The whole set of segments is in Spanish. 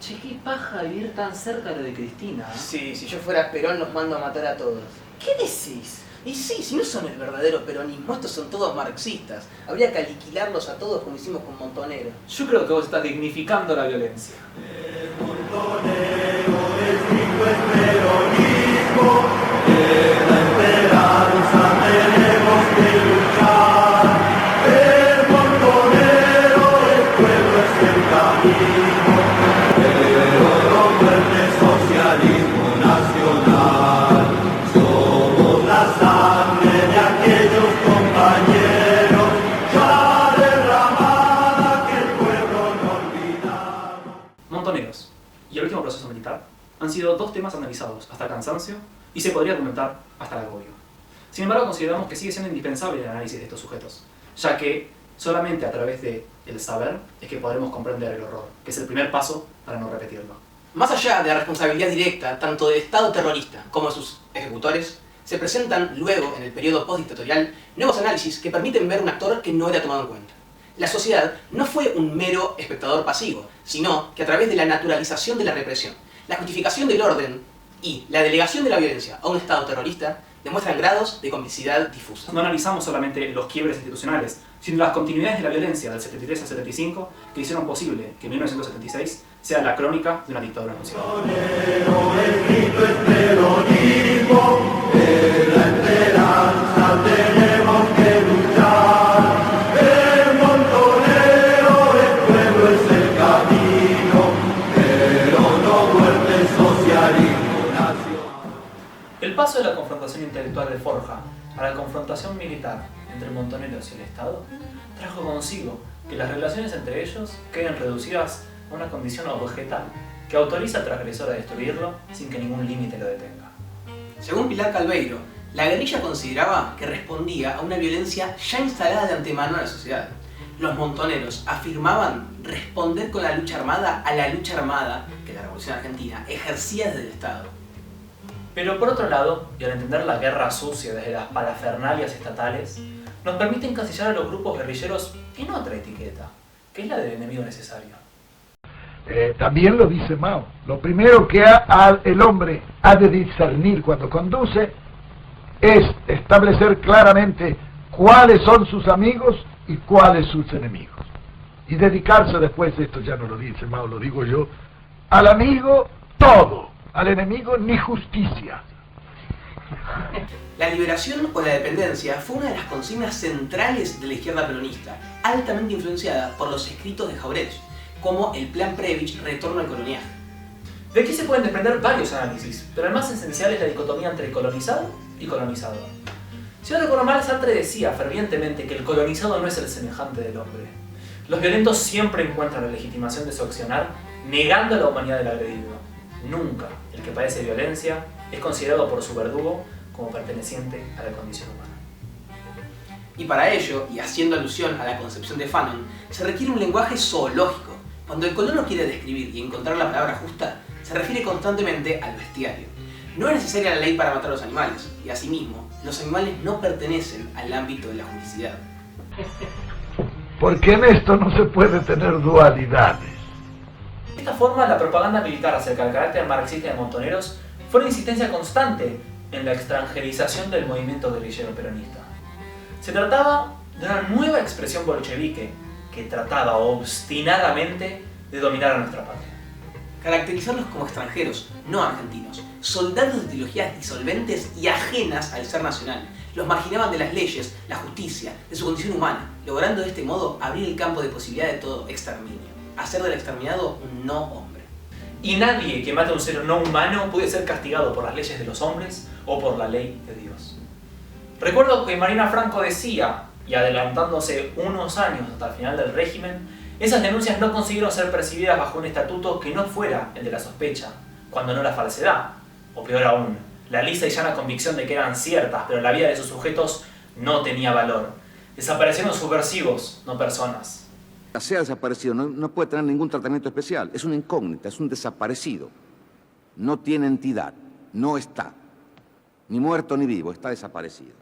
Che, qué paja vivir tan cerca de lo de Cristina. Sí, si yo fuera Perón los mando a matar a todos. ¿Qué decís? Y sí, si no son el verdadero peronismo, estos son todos marxistas. Habría que aniquilarlos a todos como hicimos con Montonero. Yo creo que vos estás dignificando la violencia. El Montonero es rico en peronismo, en la esperanza tenemos que luchar. El Montonero, el pueblo es el camino, pero no muerte socialismo nacional. Somos la sangre de aquellos compañeros, ya derramada que el pueblo no olvidaba. Montoneros y el último proceso militar han sido dos temas analizados hasta el cansancio y se podría argumentar hasta el agobio. Sin embargo, consideramos que sigue siendo indispensable el análisis de estos sujetos, ya que solamente a través del saber es que podremos comprender el horror, que es el primer paso para no repetirlo. Más allá de la responsabilidad directa, tanto del Estado terrorista como de sus ejecutores, se presentan luego, en el periodo postdictatorial, nuevos análisis que permiten ver un actor que no era tomado en cuenta. La sociedad no fue un mero espectador pasivo, sino que a través de la naturalización de la represión, la justificación del orden y la delegación de la violencia a un Estado terrorista, demuestran grados de complicidad difusa. No analizamos solamente los quiebres institucionales, sino las continuidades de la violencia del 73 al 75 que hicieron posible que 1976 sea la crónica de una dictadura anunciada. El grito es peronismo, en la esperanza tenemos que luchar. El montonero, el pueblo es el camino, pero no muerte socialismo nacional. El paso de la confrontación intelectual de Forja a la confrontación militar entre montoneros y el Estado trajo consigo que las relaciones entre ellos queden reducidas a una condición objetal que autoriza al transgresor a destruirlo sin que ningún límite lo detenga. Según Pilar Calveiro, la guerrilla consideraba que respondía a una violencia ya instalada de antemano en la sociedad. Los montoneros afirmaban responder con la lucha armada a la lucha armada que la Revolución Argentina ejercía desde el Estado. Pero por otro lado, y al entender la guerra sucia desde las parafernalias estatales, nos permite encasillar a los grupos guerrilleros en otra etiqueta, que es la del enemigo necesario. También lo dice Mao. Lo primero que el hombre ha de discernir cuando conduce es establecer claramente cuáles son sus amigos y cuáles sus enemigos. Y dedicarse después, esto ya no lo dice Mao, lo digo yo, al amigo todo, al enemigo ni justicia. La liberación o la dependencia fue una de las consignas centrales de la izquierda peronista, altamente influenciada por los escritos de Jauretsch, como el Plan Previch Retorno al Coloniaje. De aquí se pueden desprender varios análisis, pero el más esencial es la dicotomía entre colonizado y colonizador. Si no recuerdo mal, Sartre decía fervientemente que el colonizado no es el semejante del hombre. Los violentos siempre encuentran la legitimación de su accionar negando la humanidad del agredido. Nunca el que padece violencia es considerado por su verdugo como perteneciente a la condición humana. Y para ello, y haciendo alusión a la concepción de Fanon, se requiere un lenguaje zoológico. Cuando el colono quiere describir y encontrar la palabra justa, se refiere constantemente al bestiario. No es necesaria la ley para matar a los animales, y asimismo, los animales no pertenecen al ámbito de la justicidad. Porque en esto no se puede tener dualidades. De esta forma, la propaganda militar acerca del carácter marxista de Montoneros fue una insistencia constante en la extranjerización del movimiento guerrillero peronista. Se trataba de una nueva expresión bolchevique que trataba obstinadamente de dominar a nuestra patria. Caracterizarlos como extranjeros, no argentinos, soldados de ideologías disolventes y ajenas al ser nacional. Los marginaban de las leyes, la justicia, de su condición humana, logrando de este modo abrir el campo de posibilidad de todo exterminio. Hacer del exterminado un no hombre. Y nadie que mate a un ser no humano puede ser castigado por las leyes de los hombres o por la ley de Dios. Recuerdo que Mariana Franco decía, y adelantándose unos años hasta el final del régimen, esas denuncias no consiguieron ser percibidas bajo un estatuto que no fuera el de la sospecha, cuando no la falsedad, o peor aún, la lisa y llana convicción de que eran ciertas, pero la vida de sus sujetos no tenía valor. Desaparecieron subversivos, no personas. Sea desaparecido, no puede tener ningún tratamiento especial. Es una incógnita, es un desaparecido. No tiene entidad, no está. Ni muerto ni vivo, está desaparecido.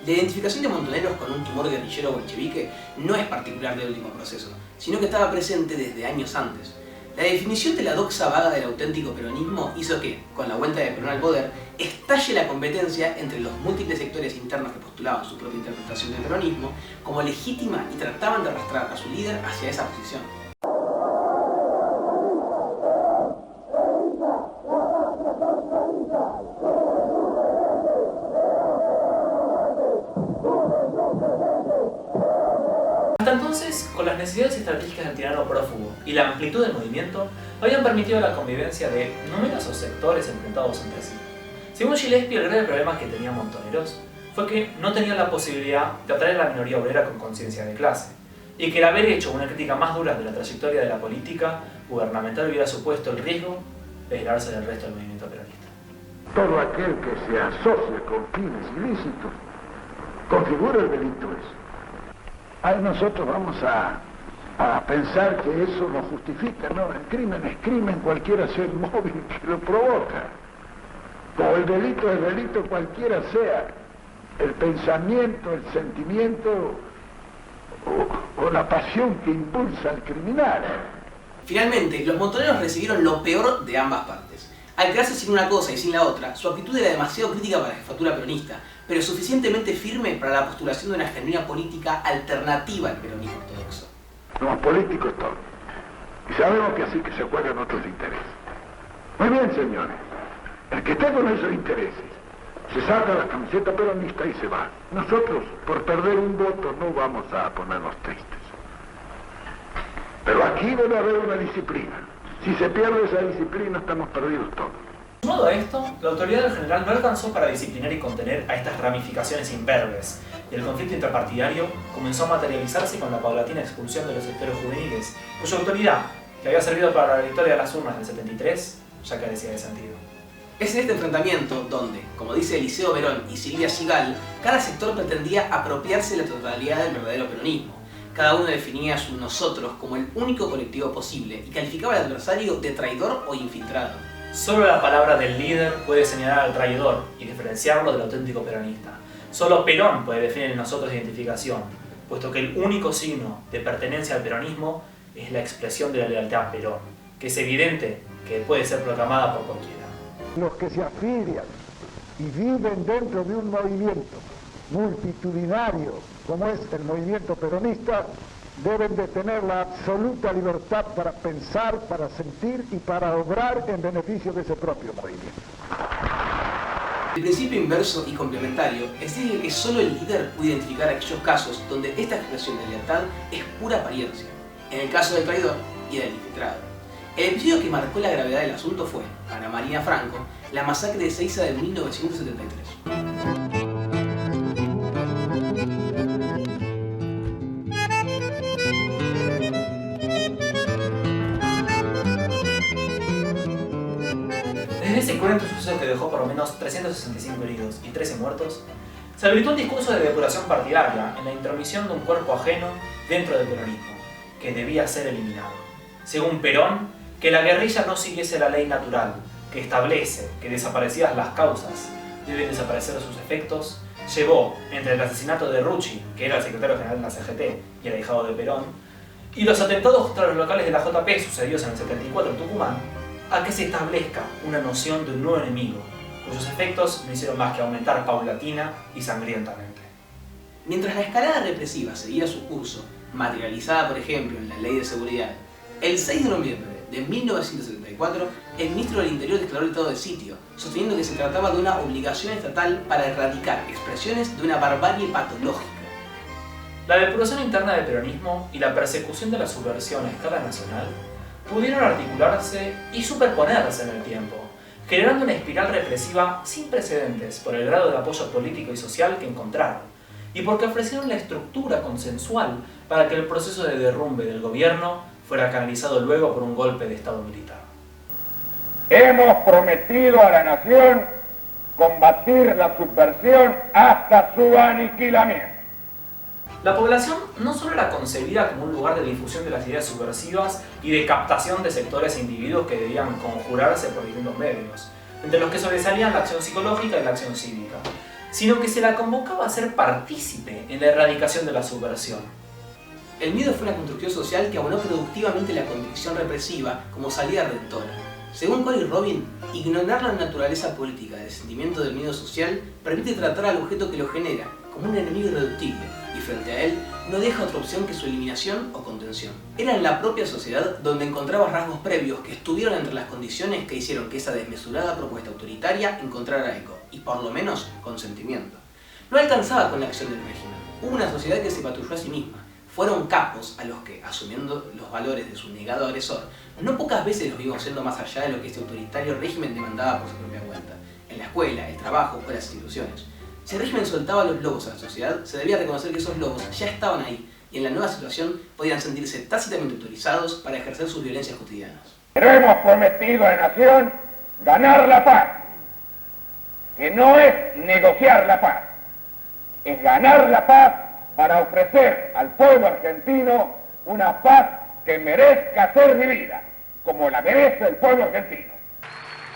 La identificación de montoneros con un tumor guerrillero bolchevique no es particular del último proceso, sino que estaba presente desde años antes. La definición de la doxa vaga del auténtico peronismo hizo que, con la vuelta de Perón al poder, estalle la competencia entre los múltiples sectores internos que postulaban su propia interpretación del peronismo como legítima y trataban de arrastrar a su líder hacia esa posición. Hasta entonces, con las necesidades estratégicas del tirano prófugo y la amplitud del movimiento, habían permitido la convivencia de numerosos sectores enfrentados entre sí. Según Gillespie, el grave problema que tenían Montoneros fue que no tenían la posibilidad de atraer a la minoría obrera con conciencia de clase, y que el haber hecho una crítica más dura de la trayectoria de la política gubernamental hubiera supuesto el riesgo de aislarse del resto del movimiento peronista. Todo aquel que se asocia con fines ilícitos configura el delito ese. Ahí nosotros vamos a pensar que eso no justifica, no, el crimen es crimen, cualquiera sea el móvil que lo provoca. O el delito es delito, cualquiera sea el pensamiento, el sentimiento o la pasión que impulsa al criminal. Finalmente, los montoneros recibieron lo peor de ambas partes. Al quedarse sin una cosa y sin la otra, su actitud era demasiado crítica para la jefatura peronista, pero suficientemente firme para la postulación de una genuina política alternativa al peronismo ortodoxo. Somos políticos todos, y sabemos que así que se juegan otros intereses. Muy bien, señores, el que esté con esos intereses se saca la camiseta peronista y se va. Nosotros, por perder un voto, no vamos a ponernos tristes. Pero aquí debe haber una disciplina. Si se pierde esa disciplina, estamos perdidos todos. Sumado a esto, la autoridad del general no alcanzó para disciplinar y contener a estas ramificaciones imberbes, y el conflicto interpartidario comenzó a materializarse con la paulatina expulsión de los sectores juveniles, cuya autoridad, que había servido para la victoria de las urnas del 73, ya carecía de sentido. Es en este enfrentamiento donde, como dice Eliseo Verón y Silvia Sigal, cada sector pretendía apropiarse de la totalidad del verdadero peronismo. Cada uno definía a sus nosotros como el único colectivo posible y calificaba al adversario de traidor o infiltrado. Solo la palabra del líder puede señalar al traidor y diferenciarlo del auténtico peronista. Solo Perón puede definir en nosotros identificación, puesto que el único signo de pertenencia al peronismo es la expresión de la lealtad a Perón, que es evidente que puede ser proclamada por cualquiera. Los que se afilian y viven dentro de un movimiento multitudinario como es el movimiento peronista deben de tener la absoluta libertad para pensar, para sentir y para obrar en beneficio de ese propio movimiento. El principio inverso y complementario es decir que solo el líder puede identificar aquellos casos donde esta expresión de lealtad es pura apariencia, en el caso del traidor y del infiltrado. El episodio que marcó la gravedad del asunto fue, para Mariana Franco, la masacre de Ezeiza de 1973. Desde ese cruento suceso que dejó por lo menos 365 heridos y 13 muertos, se habilitó un discurso de depuración partidaria en la intromisión de un cuerpo ajeno dentro del peronismo, que debía ser eliminado. Según Perón, que la guerrilla no siguiese la ley natural, que establece que desaparecidas las causas deben desaparecer sus efectos, llevó, entre el asesinato de Rucci, que era el secretario general de la CGT y el ahijado de Perón, y los atentados contra los locales de la JP sucedidos en el 74 en Tucumán, a que se establezca una noción de un nuevo enemigo, cuyos efectos no hicieron más que aumentar paulatina y sangrientamente. Mientras la escalada represiva seguía su curso, materializada por ejemplo en la Ley de Seguridad, el 6 de noviembre de 1974, el ministro del Interior declaró el estado de sitio, sosteniendo que se trataba de una obligación estatal para erradicar expresiones de una barbarie patológica. La depuración interna del peronismo y la persecución de la subversión a escala nacional pudieron articularse y superponerse en el tiempo, generando una espiral represiva sin precedentes por el grado de apoyo político y social que encontraron, y porque ofrecieron la estructura consensual para que el proceso de derrumbe del gobierno fuera canalizado luego por un golpe de Estado militar. Hemos prometido a la nación combatir la subversión hasta su aniquilamiento. La población no solo era concebida como un lugar de difusión de las ideas subversivas y de captación de sectores e individuos que debían conjurarse por distintos medios, entre los que sobresalían la acción psicológica y la acción cívica, sino que se la convocaba a ser partícipe en la erradicación de la subversión. El miedo fue una construcción social que abonó productivamente la convicción represiva como salida redentora. Según Cole y Robin, ignorar la naturaleza política del sentimiento del miedo social permite tratar al objeto que lo genera como un enemigo irreductible y frente a él no deja otra opción que su eliminación o contención. Era en la propia sociedad donde encontraba rasgos previos que estuvieron entre las condiciones que hicieron que esa desmesurada propuesta autoritaria encontrara eco y por lo menos consentimiento. No alcanzaba con la acción del régimen. Hubo una sociedad que se patrulló a sí misma. Fueron capos a los que, asumiendo los valores de su negado agresor, no pocas veces los vimos yendo más allá de lo que este autoritario régimen demandaba por su propia cuenta, en la escuela, el trabajo o las instituciones. Si el régimen soltaba los lobos a la sociedad, se debía reconocer que esos lobos ya estaban ahí y en la nueva situación podían sentirse tácitamente autorizados para ejercer sus violencias cotidianas. Pero hemos prometido a la nación ganar la paz, que no es negociar la paz, es ganar la paz para ofrecer al pueblo argentino una paz que merezca ser vivida, como la merece el pueblo argentino.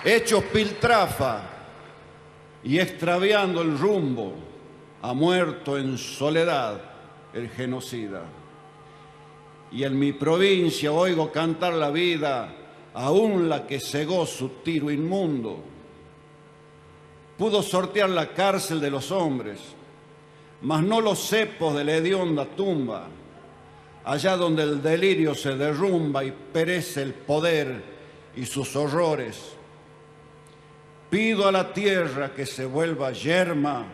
Hechos piltrafa y extraviando el rumbo, ha muerto en soledad el genocida. Y en mi provincia oigo cantar la vida, aún la que cegó su tiro inmundo. Pudo sortear la cárcel de los hombres, mas no los cepos de la hedionda tumba, allá donde el delirio se derrumba y perece el poder y sus horrores. Pido a la tierra que se vuelva yerma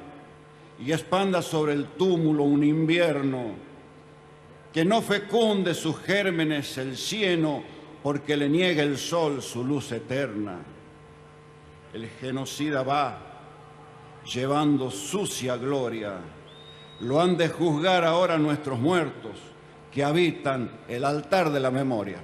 y expanda sobre el túmulo un invierno, que no fecunde sus gérmenes el cieno porque le niegue el sol su luz eterna. El genocida va llevando sucia gloria. Lo han de juzgar ahora nuestros muertos que habitan el altar de la memoria.